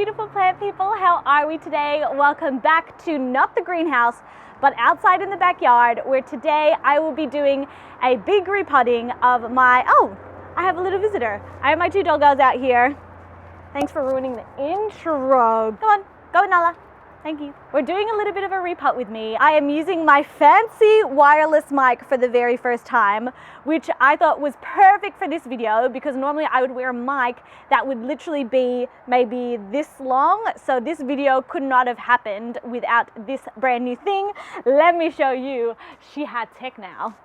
beautiful plant people, how are we today? Welcome back to not the greenhouse, but outside in the backyard, where today I will be doing a big repotting of my, I have a little visitor. I have my two doggos out here. Thanks for ruining the intro. Go on, go Nala. Thank you. We're doing a little bit of a repot with me. I am using my fancy wireless mic for the very first time, which I thought was perfect for this video because normally I would wear a mic that would literally be maybe this long. So this video could not have happened without this brand new thing. Let me show you. She had tech now.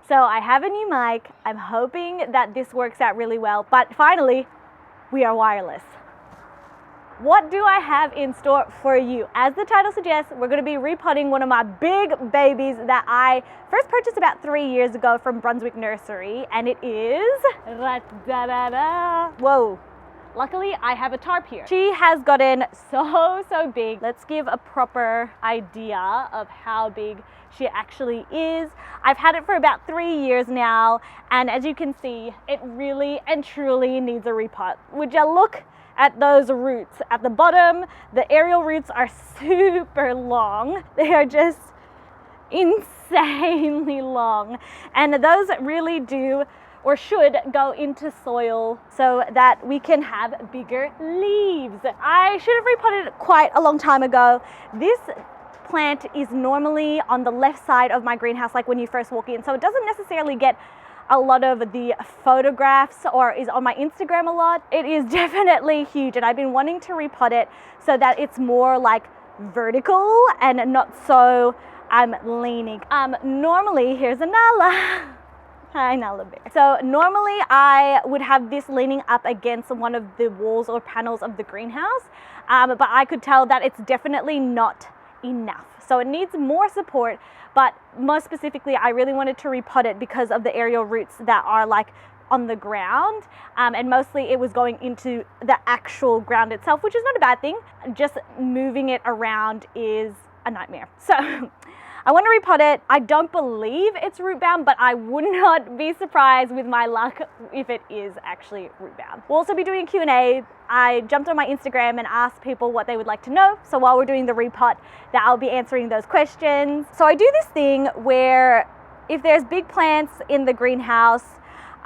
So I have a new mic. I'm hoping that this works out really well, but finally we are wireless. What do I have in store for you? As the title suggests, we're going to be repotting one of my big babies that I first purchased about 3 years ago from Brunswick Nursery, and it is, whoa, luckily I have a tarp here. She has gotten so big. Let's give a proper idea of how big she actually is. I've had it for about 3 years now, and as you can see, it really and truly needs a repot. Would you look at those roots at the bottom? The aerial roots are super long. They are just insanely long, and those really do or should go into soil so that we can have bigger leaves. I should have repotted it quite a long time ago. This plant is normally on the left side of my greenhouse, like when you first walk in, so it doesn't necessarily get a lot of the photographs or is on my Instagram a lot. It is definitely huge, and I've been wanting to repot it so that it's more like vertical and not so leaning. Normally, here's a Nala. Hi Nala bear. So normally I would have this leaning up against one of the walls or panels of the greenhouse, but I could tell that it's definitely not enough. So it needs more support, but most specifically, I really wanted to repot it because of the aerial roots that are like on the ground, and mostly it was going into the actual ground itself, which is not a bad thing. Just moving it around is a nightmare. So I want to repot it. I don't believe it's root bound, but I would not be surprised with my luck if it is actually root bound. We'll also be doing a Q&A. I jumped on my Instagram and asked people what they would like to know. So while we're doing the repot, that I'll be answering those questions. So I do this thing where if there's big plants in the greenhouse,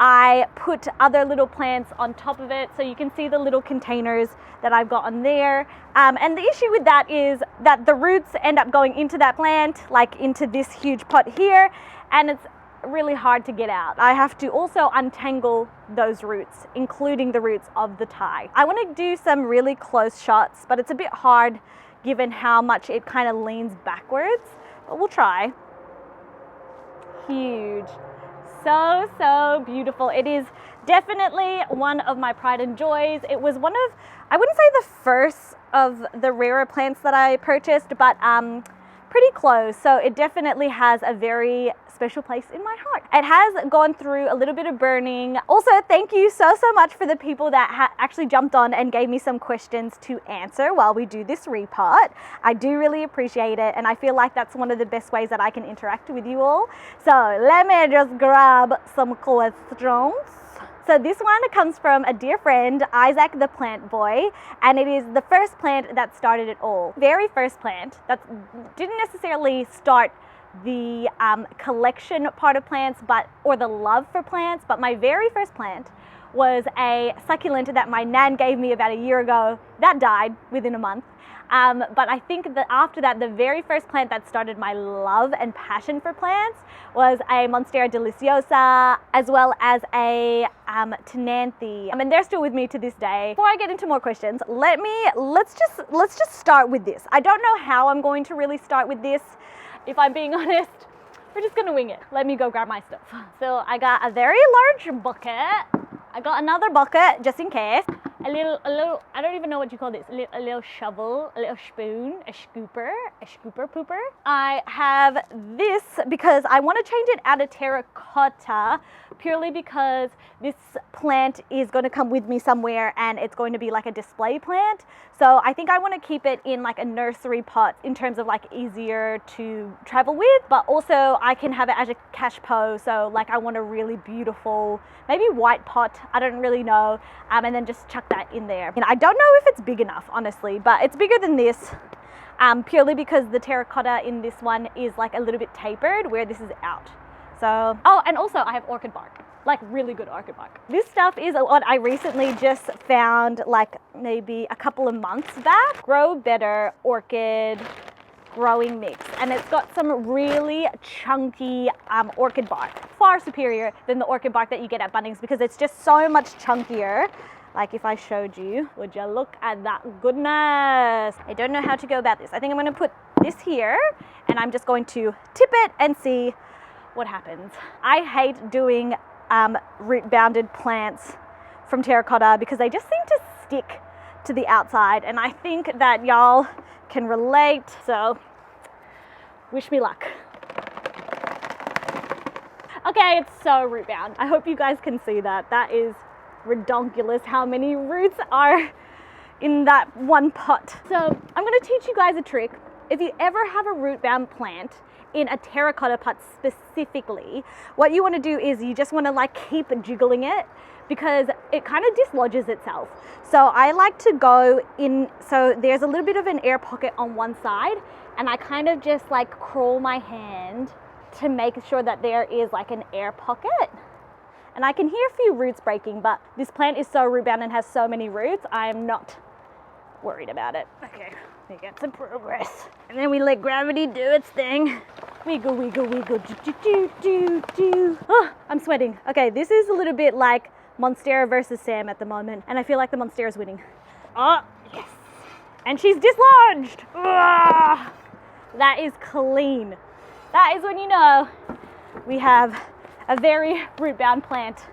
I put other little plants on top of it, so you can see the little containers that I've got on there. And the issue with that is that the roots end up going into that plant, like into this huge pot here, and it's really hard to get out. I have to also untangle those roots, including the roots of the Thai. I want to do some really close shots, but it's a bit hard given how much it kind of leans backwards, but we'll try. Huge. So beautiful. It is definitely one of my pride and joys. It was one of, I wouldn't say the first of the rarer plants that I purchased, but pretty close. So it definitely has a very special place in my heart. It has gone through a little bit of burning. Also, thank you so much for the people that actually jumped on and gave me some questions to answer while we do this repot. I do really appreciate it, and I feel like that's one of the best ways that I can interact with you all. So let me just grab some questions. So this one comes from a dear friend, Isaac the Plant Boy, and it is the first plant that started it all. Very first plant that didn't necessarily start the collection part of plants, or the love for plants, but my very first plant was a succulent that my nan gave me about a year ago that died within a month. But I think that after that, the very first plant that started my love and passion for plants was a Monstera deliciosa, as well as a Tenanthe. And they're still with me to this day. Before I get into more questions, let's just start with this. I don't know how I'm going to really start with this. If I'm being honest, we're just gonna wing it. Let me go grab my stuff. So I got a very large bucket. I got another bucket just in case. A little, I don't even know what you call this. A little shovel, a little spoon, a scooper pooper. I have this because I want to change it out of terracotta purely because this plant is going to come with me somewhere and it's going to be like a display plant. So I think I want to keep it in like a nursery pot in terms of like easier to travel with, but also I can have it as a cache pot. So like I want a really beautiful, maybe white pot, I don't really know, and then just chuck that in there. And I don't know if it's big enough, honestly, but it's bigger than this, purely because the terracotta in this one is like a little bit tapered where this is out. So, oh, and also I have orchid bark, like really good orchid bark. This stuff is what I recently just found, like maybe a couple of months back. Grow Better orchid growing mix, and it's got some really chunky orchid bark, far superior than the orchid bark that you get at Bunnings because it's just so much chunkier. Like if I showed you, would you look at that goodness? I don't know how to go about this. I think I'm going to put this here and I'm just going to tip it and see what happens. I hate doing root bounded plants from terracotta because they just seem to stick to the outside, and I think that y'all can relate, so wish me luck. Okay, it's so root bound. I hope you guys can see that. That is redonkulous how many roots are in that one pot. So I'm going to teach you guys a trick. If you ever have a root bound plant in a terracotta pot specifically, what you want to do is you just want to like keep jiggling it because it kind of dislodges itself. So I like to go in, so there's a little bit of an air pocket on one side, and I kind of just like crawl my hand to make sure that there is like an air pocket. And I can hear a few roots breaking, but this plant is so root bound and has so many roots, I am not worried about it. Okay, we get some progress. And then we let gravity do its thing. Wiggle, wiggle, wiggle, do, do, do, do. Oh, I'm sweating. Okay, this is a little bit like Monstera versus Sam at the moment, and I feel like the Monstera's winning. Oh, yes. And she's dislodged. Ugh. That is clean. That is when you know we have a very root-bound plant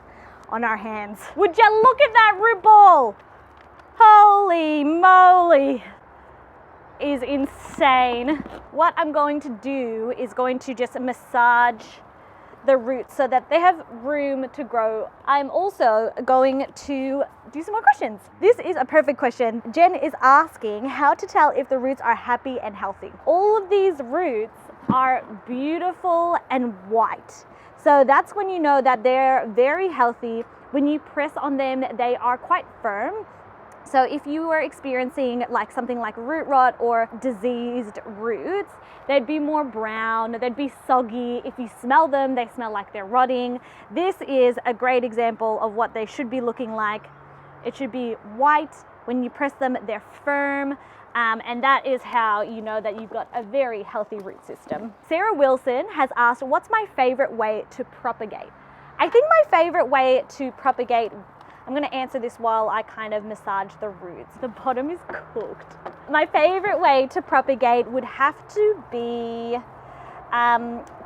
on our hands. Would you look at that root ball? Holy moly. Is insane. What I'm going to do is going to just massage the roots so that they have room to grow. I'm also going to do some more questions. This is a perfect question. Jen is asking how to tell if the roots are happy and healthy. All of these roots are beautiful and white. So that's when you know that they're very healthy. When you press on them, they are quite firm. So if you were experiencing like something like root rot or diseased roots, they'd be more brown, they'd be soggy. If you smell them, they smell like they're rotting. This is a great example of what they should be looking like. It should be white. When you press them, they're firm. And that is how you know that you've got a very healthy root system. Sarah Wilson has asked, what's my favorite way to propagate? I think my favorite way to propagate, I'm going to answer this while I kind of massage the roots. The bottom is cooked. My favorite way to propagate would have to be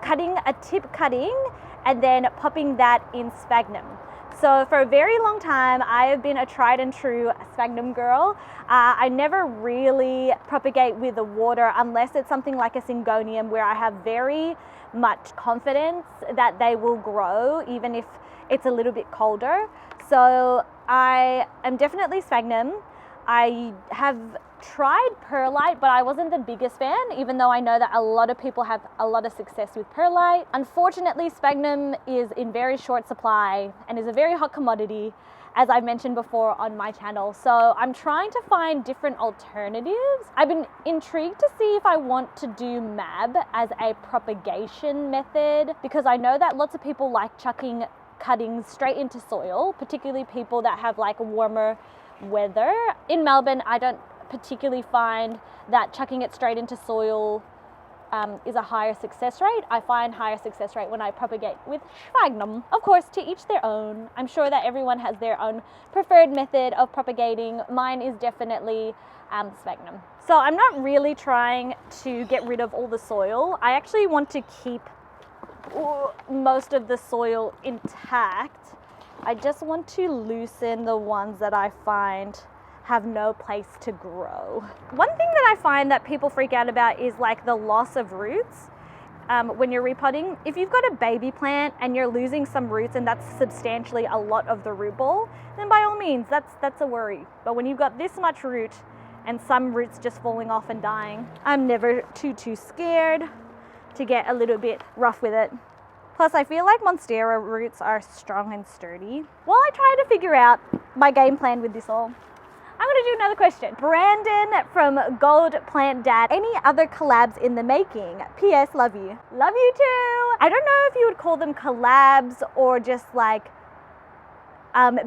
cutting a tip cutting and then popping that in sphagnum. So for a very long time, I have been a tried and true sphagnum girl. I never really propagate with the water unless it's something like a syngonium where I have very much confidence that they will grow even if it's a little bit colder. So I am definitely sphagnum. I have tried perlite, but I wasn't the biggest fan, even though I know that a lot of people have a lot of success with perlite. Unfortunately, sphagnum is in very short supply and is a very hot commodity, as I've mentioned before on my channel. So I'm trying to find different alternatives. I've been intrigued to see if I want to do MAB as a propagation method, because I know that lots of people like chucking cuttings straight into soil, particularly people that have like warmer weather. In Melbourne, I don't particularly find that chucking it straight into soil is a higher success rate. I find higher success rate when I propagate with sphagnum. Of course, to each their own. I'm sure that everyone has their own preferred method of propagating. Mine is definitely sphagnum. So I'm not really trying to get rid of all the soil. I actually want to keep most of the soil intact. I just want to loosen the ones that I find have no place to grow. One thing that I find that people freak out about is like the loss of roots when you're repotting. If you've got a baby plant and you're losing some roots and that's substantially a lot of the root ball, then by all means, that's a worry. But when you've got this much root and some roots just falling off and dying, I'm never too scared to get a little bit rough with it. Plus, I feel like Monstera roots are strong and sturdy. While I try to figure out my game plan with this all, I'm gonna do another question. Brandon from Gold Plant Dad, any other collabs in the making? P.S. Love you. Love you too. I don't know if you would call them collabs or just like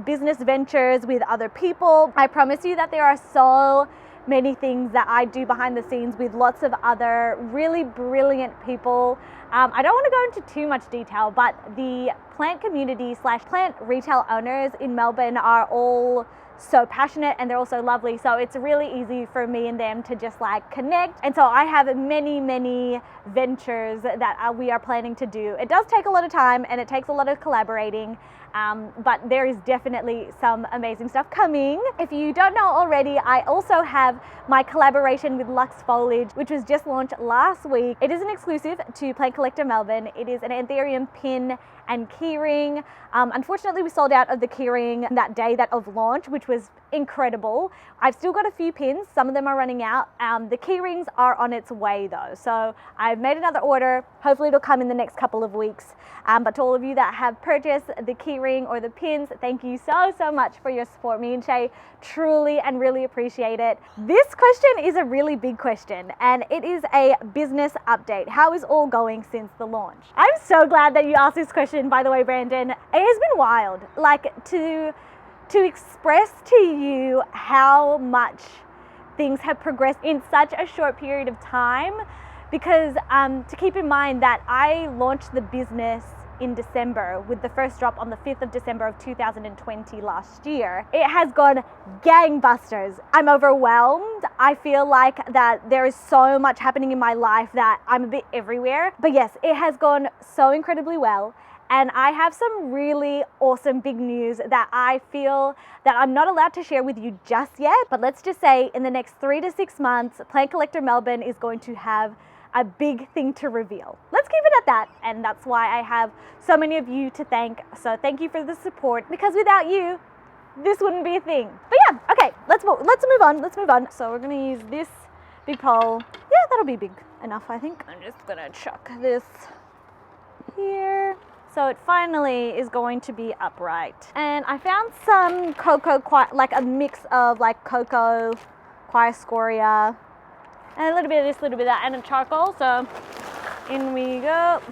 business ventures with other people. I promise you that there are so many things that I do behind the scenes with lots of other really brilliant people. I don't want to go into too much detail, but the plant community / plant retail owners in Melbourne are all so passionate, and they're also lovely, so it's really easy for me and them to just like connect. And so I have many ventures that we are planning to do. It does take a lot of time and it takes a lot of collaborating, but there is definitely some amazing stuff coming. If you don't know already, I also have my collaboration with Luxe Foliage, which was just launched last week. It is an exclusive to Plant Collector Melbourne. It is an Anthurium pin and keyring. Unfortunately, we sold out of the keyring that day of launch, which was incredible. I've still got a few pins. Some of them are running out. The keyrings are on its way though. So I've made another order. Hopefully it'll come in the next couple of weeks. But to all of you that have purchased the keyring or the pins, thank you so much for your support. Me and Shay truly and really appreciate it. This question is a really big question, and it is a business update. How is all going since the launch? I'm so glad that you asked this question, by the way, Brandon. It has been wild. Like to express to you how much things have progressed in such a short period of time, because to keep in mind that I launched the business in December with the first drop on the 5th of December of 2020 last year. It has gone gangbusters. I'm overwhelmed. I feel like that there is so much happening in my life that I'm a bit everywhere. But yes, it has gone so incredibly well. And I have some really awesome big news that I feel that I'm not allowed to share with you just yet. But let's just say in the next 3 to 6 months, Plant Collector Melbourne is going to have a big thing to reveal. Let's keep it at that. And that's why I have so many of you to thank. So thank you for the support, because without you, this wouldn't be a thing. But yeah, okay, let's move on. So we're gonna use this big pole. Yeah, that'll be big enough, I think. I'm just gonna chuck this here. So it finally is going to be upright. And I found some cocoa, like a mix of like cocoa, scoria, and a little bit of this, a little bit of that, and a charcoal. So in we go.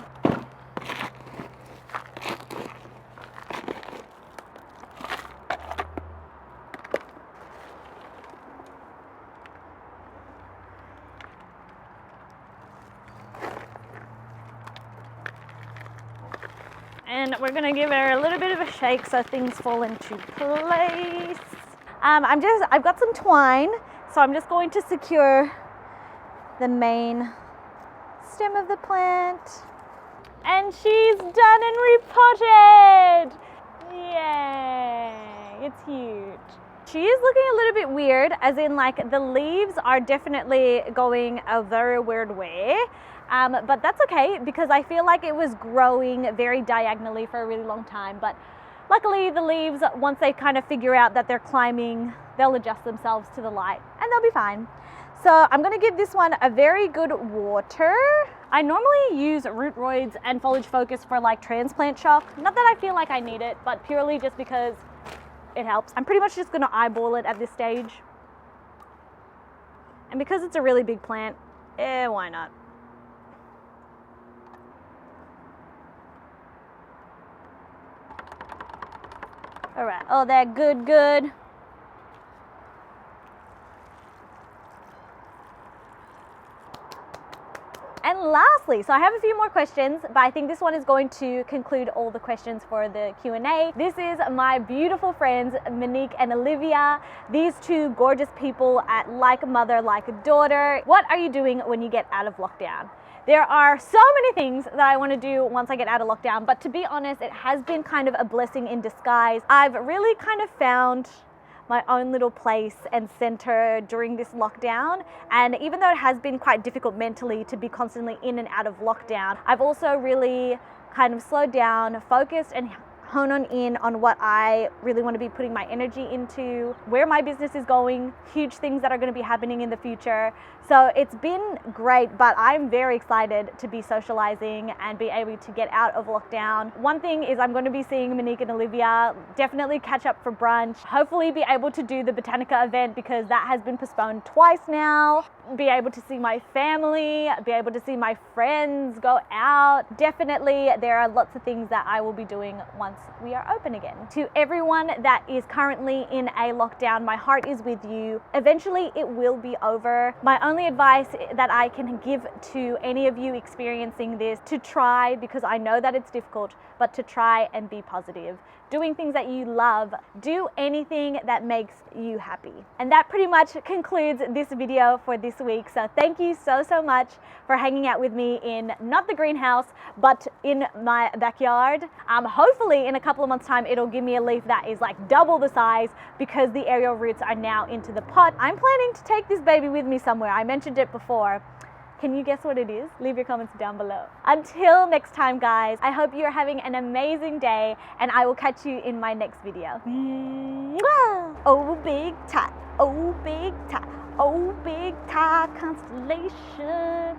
And we're gonna give it a little bit of a shake so things fall into place. I've got some twine, so I'm just going to secure the main stem of the plant. And she's done and repotted! Yay! It's huge. She is looking a little bit weird, as in like the leaves are definitely going a very weird way. But that's okay, because I feel like it was growing very diagonally for a really long time. But luckily the leaves, once they kind of figure out that they're climbing, they'll adjust themselves to the light and they'll be fine. So I'm gonna give this one a very good water. I normally use Rootroids and Foliage Focus for like transplant shock. Not that I feel like I need it, but purely just because it helps. I'm pretty much just gonna eyeball it at this stage. And because it's a really big plant, why not? All right, oh, that good. And lastly, so I have a few more questions, but I think this one is going to conclude all the questions for the Q&A. This is my beautiful friends, Monique and Olivia. These two gorgeous people at Like a Mother, Like a Daughter. What are you doing when you get out of lockdown? There are so many things that I want to do once I get out of lockdown, but to be honest, it has been kind of a blessing in disguise. I've really kind of found my own little place and center during this lockdown. And even though it has been quite difficult mentally to be constantly in and out of lockdown, I've also really kind of slowed down, focused, and hone on what I really want to be putting my energy into, where my business is going, huge things that are going to be happening in the future. So it's been great, but I'm very excited to be socializing and be able to get out of lockdown. One thing is I'm going to be seeing Monique and Olivia, definitely catch up for brunch, hopefully be able to do the Botanica event because that has been postponed twice now, be able to see my family, be able to see my friends, go out. Definitely there are lots of things that I will be doing once we are open again. To everyone that is currently in a lockdown, my heart is with you. Eventually it will be over. My only advice that I can give to any of you experiencing this, to try, because I know that it's difficult, but to try and be positive. Doing things that you love, do anything that makes you happy. And that pretty much concludes this video for this week. So thank you so much for hanging out with me in not the greenhouse, but in my backyard. Hopefully in a couple of months time, it'll give me a leaf that is like double the size because the aerial roots are now into the pot. I'm planning to take this baby with me somewhere. I mentioned it before. Can you guess what it is? Leave your comments down below. Until next time, guys, I hope you're having an amazing day and I will catch you in my next video. Mwah! Oh, big Thai, oh, big Thai, oh, big Thai constellation.